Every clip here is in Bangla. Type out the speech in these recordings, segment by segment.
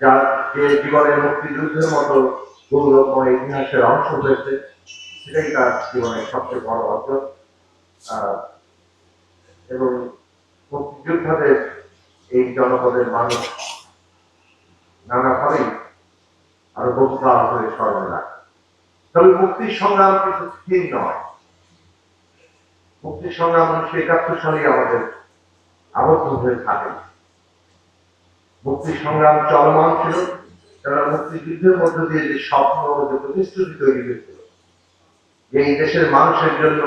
যার যে জীবনের মুক্তিযুদ্ধের মতো গৌরবময় ইতিহাসের অংশ হয়েছে, সেটাই তার জীবনের সবচেয়ে বড় অর্জন। এবং মুক্তিযোদ্ধাদের এই জনপদের মানুষ নানাভাবেই আরো বহুকাল ধরে স্মরণে রাখে। তবে মুক্তির সংগ্রাম কিন্তু স্থির নয়। মুক্তির সংগ্রাম 1971 সালে আমাদের আবদ্ধ হয়ে থাকে। মুক্তির সংগ্রাম চলমান ছিল, তারা মুক্তিযুদ্ধের মধ্য দিয়ে যে স্বপ্ন, যে প্রতিশ্রুতি তৈরি হয়েছিল, যে এই দেশের মানুষের জন্য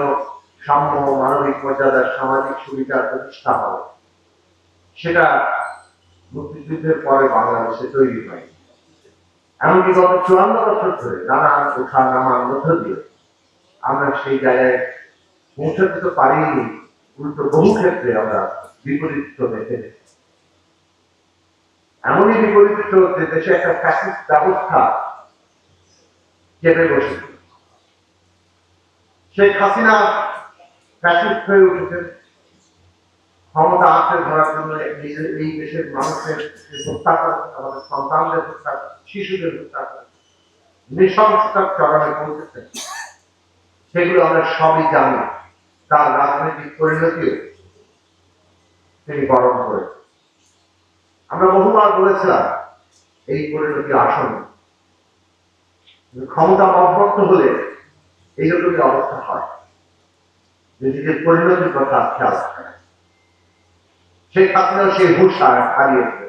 সাম্য, মানবিক মর্যাদার, সামাজিক সুবিধার প্রতিষ্ঠা হবে, সেটা মুক্তিযুদ্ধের পরে বাংলাদেশে তৈরি হয়। এমনকি গত 54 বছর ধরে নানা ওঠা নামার মধ্য দিয়ে আমরা সেই জায়গায় পৌঁছাতে তো পারিনি, উল্টো বহু ক্ষেত্রে আমরা বিপরীত দেখে এমনই বিপরীত যে দেশে একটা ফ্যাসিস্ট ব্যবস্থা চেপে বসেছে। শেখ হাসিনা ফ্যাসিস্ট হয়ে উঠেছে, ক্ষমতা আঁকড়ে ধরার জন্য এই দেশের মানুষের হত্যা করে, আমাদের সন্তানদের হত্যা, শিশুদের হত্যা করে, নৃশংসতার চরমে পৌঁছেছে। সেগুলো আমরা সবই জানি। তার রাজনৈতিক পরিণতিও তিনি বরণ করেছেন। আমরা বহুবার বলেছিলাম এই পরিণতি আসন্ন, ক্ষমতা মধ্যস্থ হলে এইরকমই অবস্থা হয়, যে নিজের পরিণতির কথা খেয়াল রাখে না। শেখ হাসিনা সেই হুঁশ হারিয়েছে।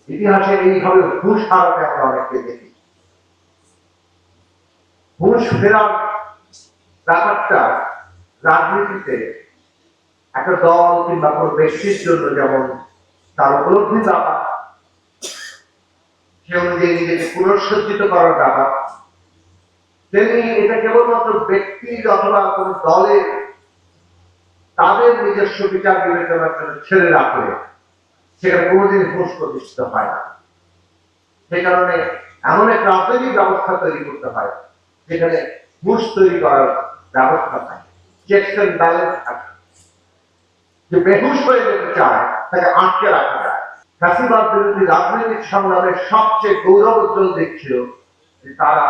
ইতিহাসে এইভাবে হুঁশ হারাতে আমরা অনেককে দেখি। হুঁশ ফেরার ব্যাপারটা রাজনীতিতে একটা দল কিংবা কোন ব্যক্তির জন্য যেমন তার উপলব্ধি ব্যাপার, সে অনুযায়ী নিজেকে পুনঃসজ্জিত করার ব্যাপার, তেমনি এটা কেবলমাত্র ব্যক্তির অথবা কোন দলের তাদের নিজস্ব বিচার বিবেচনার জন্য ছেড়ে রাখলে সেখানে কোনোদিন হুঁশ প্রতিষ্ঠিত হয় না। সে কারণে এমন এক রাজনৈতিক ব্যবস্থা তৈরি করতে হয় যেখানে হুঁশ তৈরি করার ব্যবস্থা থাকে, চেকস এন্ড ব্যালেন্স থাকে। যে বেহুশ হয়ে যেতে চায় তাকে আটকে রাখা যায়। ফ্যাসিবাদ বিরোধী রাজনৈতিক সংগ্রামের সবচেয়ে গৌরবোজ্জ্বল দিক ছিল যে তারা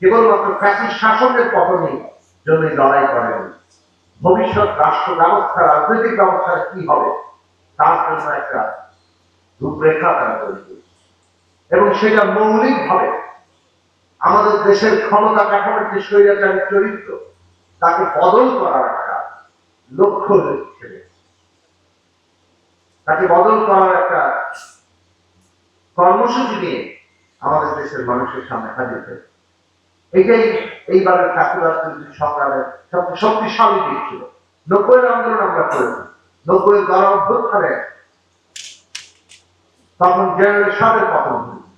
কেবলমাত্র ফ্যাসিস্ট শাসনের পতনের জন্য লড়াই করেন, ভবিষ্যৎ রাষ্ট্র ব্যবস্থা, রাজনৈতিক ব্যবস্থা কি হবে তার জন্য একটা রূপরেখা তারা তৈরি করেছে। এবং সেটা মৌলিকভাবে আমাদের দেশের ক্ষমতা কাঠামোর যে স্বৈরাচারী চরিত্র তাকে বদল করার একটা লক্ষ্য হিসেবে, তাকে বদল করার একটা কর্মসূচি নিয়ে আমাদের দেশের মানুষের সামনে হাজির হয়েছে। এটাই এইবারের ফ্যাসিবাদ বিরোধী সংগ্রামের সবচেয়ে শক্তিশালী দিক ছিল। 90-এর আন্দোলন আমরা করেছি, 90-এর গণ অভ্যুত্থানে তখন জেনারেল এরশাদের পতন হয়েছে।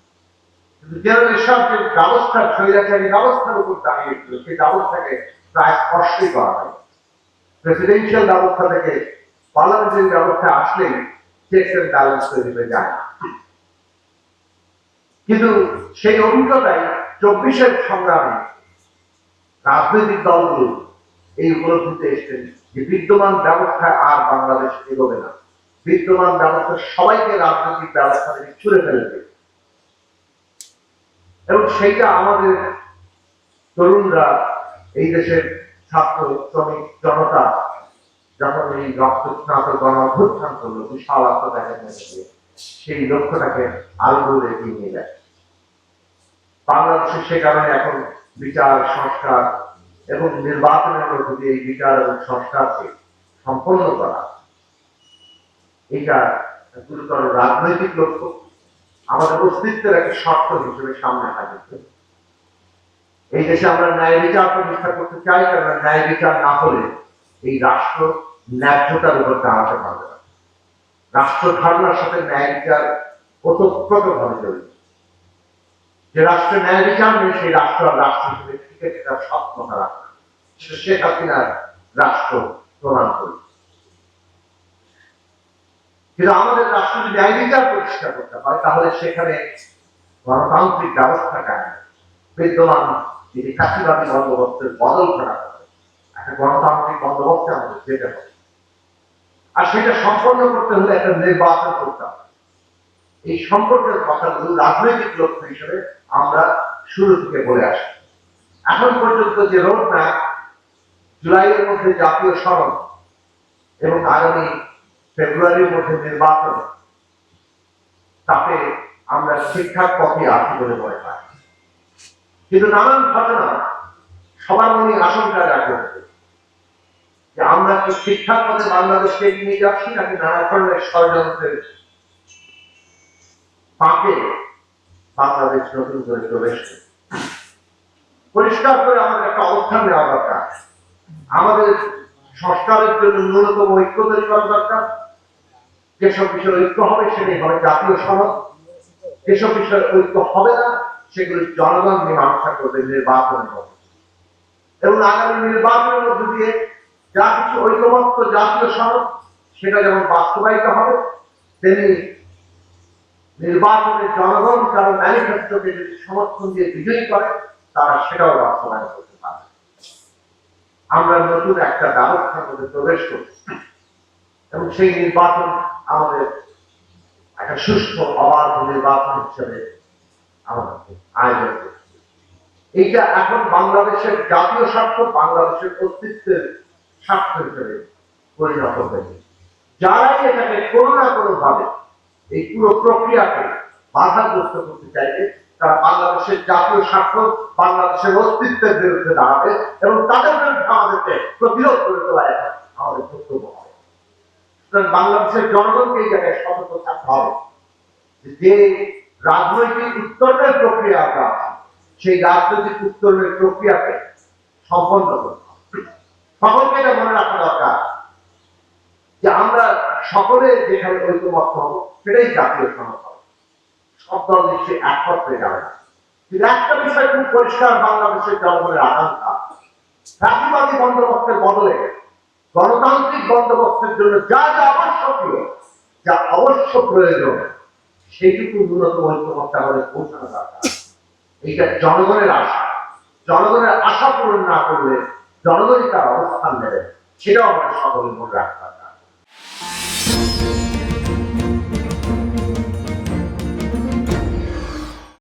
কিন্তু জেনারেল এরশাদ যে ব্যবস্থা, স্বৈরাচারী ব্যবস্থার উপর দাঁড়িয়েছিল, সেই ব্যবস্থাকে প্রায় স্পর্শই করা হয়। প্রেসিডেন্সিয়াল ব্যবস্থা থেকে পার্লামেন্টারি ব্যবস্থায় আসলেই চেকস এন্ড ব্যালেন্স তৈরি হয়ে যায়। কিন্তু সেই অভিজ্ঞতায় 24-এর সংগ্রামে রাজনৈতিক দলগুলো এই উপলব্ধিতে এসেছেন যে বিদ্যমান ব্যবস্থায় আর বাংলাদেশ এগোবে না, বিদ্যমান ব্যবস্থা সবাইকে রাজনৈতিক ব্যবস্থা থেকে ছুড়ে ফেলেছে। এবং সেইটা আমাদের তরুণরা, এই দেশের ছাত্র শ্রমিক জনতা যখন এই রক্তস্নাত গণ অভ্যুত্থান করলো বিশাল আত্মত্যাগের মধ্যে দিয়ে, সেই লক্ষ্যটাকে আরো দূরে এগিয়ে নিয়ে যায়। বাংলাদেশে সে কারণে এখন বিচার সংস্কার এবং নির্বাচনের মধ্য দিয়ে এই বিচার এবং সংস্কারকে সম্পন্ন করা, এটা গুরুতর রাজনৈতিক লক্ষ্য, আমাদের অস্তিত্বের একটা শর্ত হিসেবে সামনে হাজির। এই দেশে আমরা ন্যায় বিচার প্রতিষ্ঠা করতে চাই, কারণ ন্যায় বিচার না হলে এই রাষ্ট্র ন্যায্যতার উপর দাঁড়াতে পারবে না। রাষ্ট্র ধারণার সাথে ন্যায় বিচার ওতপ্রোতভাবে জড়িত। যে রাষ্ট্রে ন্যায় বিচার নেই সেই রাষ্ট্র আর রাষ্ট্র হিসেবে টিকে থাকার সক্ষমতা রাখে না। সেটা শেখ হাসিনার রাষ্ট্র প্রমাণ করে। কিন্তু আমাদের রাষ্ট্র যদি ন্যায় বিচার প্রতিষ্ঠা করতে হয় তাহলে সেখানে গণতান্ত্রিক ব্যবস্থা কায়েম, বিদ্যমান যদি ফ্যাসিবাদী বন্দোবস্তের বদল করা হবে, একটা গণতান্ত্রিক বন্দোবস্তে আমাদের যেতে হবে। আর সেটা সম্পন্ন করতে হলে একটা নির্বাচন করতে হবে। এই সম্পর্কের কথাগুলো রাজনৈতিক লক্ষ্য হিসেবে আমরা শুরু থেকে বলে আসি। এখন পর্যন্ত যে রোড ম্যাপ, জুলাইয়ের মধ্যে জাতীয় সনদ এবং আগামী ফেব্রুয়ারির মধ্যে নির্বাচন, তাতে আমরা ঠিকঠাক পথে আছি বলে মনে হয়। কিন্তু নানান ঘটনা সবার মনে আশঙ্কা জাগছে যে আমরা কি ঠিকঠাক পথে বাংলাদেশকে নিয়ে যাচ্ছি নাকি নানা ধরনের ষড়যন্ত্রের ফাঁকে বাংলাদেশ নতুন করে প্রবেশ করছে। পরিষ্কার করে আমাদের একটা অবস্থান নেওয়া দরকার। আমাদের সংস্কারের জন্য ন্যূনতম ঐক্য তৈরি করা দরকার। যেসব বিষয়ে ঐক্য হবে সেটাই হবে জাতীয় সনদ, যেসব বিষয়ে ঐক্য হবে না সেগুলি জনগণ মীমাংসা করবে নির্বাচনের মধ্যে। এবং আগামী নির্বাচনের মধ্যে দিয়ে যা কিছু ঐক্যমত্য জাতীয় সনদ সেটা যেমন বাস্তবায়িত হবে, তেমনি নির্বাচনের জনগণ কারণ ম্যানিফেস্টোকে যদি সমর্থন দিয়ে বিজয়ী করে তারা সেটাও বাস্তবায়ন করতে পারবে। আমরা নতুন একটা ব্যবস্থার মধ্যে প্রবেশ করছি এবং সেই নির্বাচন আমাদের একটা সুষ্ঠু অবাধ নির্বাচন হিসেবে আমাদের আয়োজন করছি। এইটা এখন বাংলাদেশের জাতীয় স্বার্থ, বাংলাদেশের অস্তিত্বের স্বার্থ হিসেবে পরিণত হয়েছে। যারাই এটাকে কোনো না কোনো ভাবে এই পুরো প্রক্রিয়াকে বাধাগ্রস্ত করতে চাইবে তারা বাংলাদেশের জাতীয় স্বার্থ, বাংলাদেশের অস্তিত্বের বিরুদ্ধে দাঁড়াবে এবং তাদের বিরুদ্ধে আমাদেরকে প্রতিরোধ করে তোলা আমাদের কর্তব্য হবে। সুতরাং বাংলাদেশের জনগণকে এই জায়গায় সতর্ক থাকতে হবে যে রাজনৈতিক উত্তরণের প্রক্রিয়া আমরা সেই রাজনৈতিক উত্তরণের প্রক্রিয়াকে সম্পন্ন করতে হবে। সকলকে এটা মনে রাখা দরকার যে আমরা সকলে যেখানে ঐক্যমত্য হবো সেটাই জাতীয় সনদ হবে। সব দল নিশ্চয়ই একমত হয়ে যাবে না। কিন্তু একটা বিষয় খুব পরিষ্কার, বাংলাদেশের জনগণের আকাঙ্ক্ষা ফ্যাসিবাদী বন্দোবস্তের বদলে গণতান্ত্রিক বন্দোবস্তের জন্য যা যা আবশ্যকীয়, যা অবশ্য প্রয়োজন, সেইটুকু ন্যূনতম ঐক্যমত্যে আমাদের পৌঁছানো দরকার। এইটা জনগণের আশা। জনগণের আশা পূরণ না করলে জনগণই তার অবস্থান নেবে, সেটাও আমাদের সকলে মনে রাখতে হবে।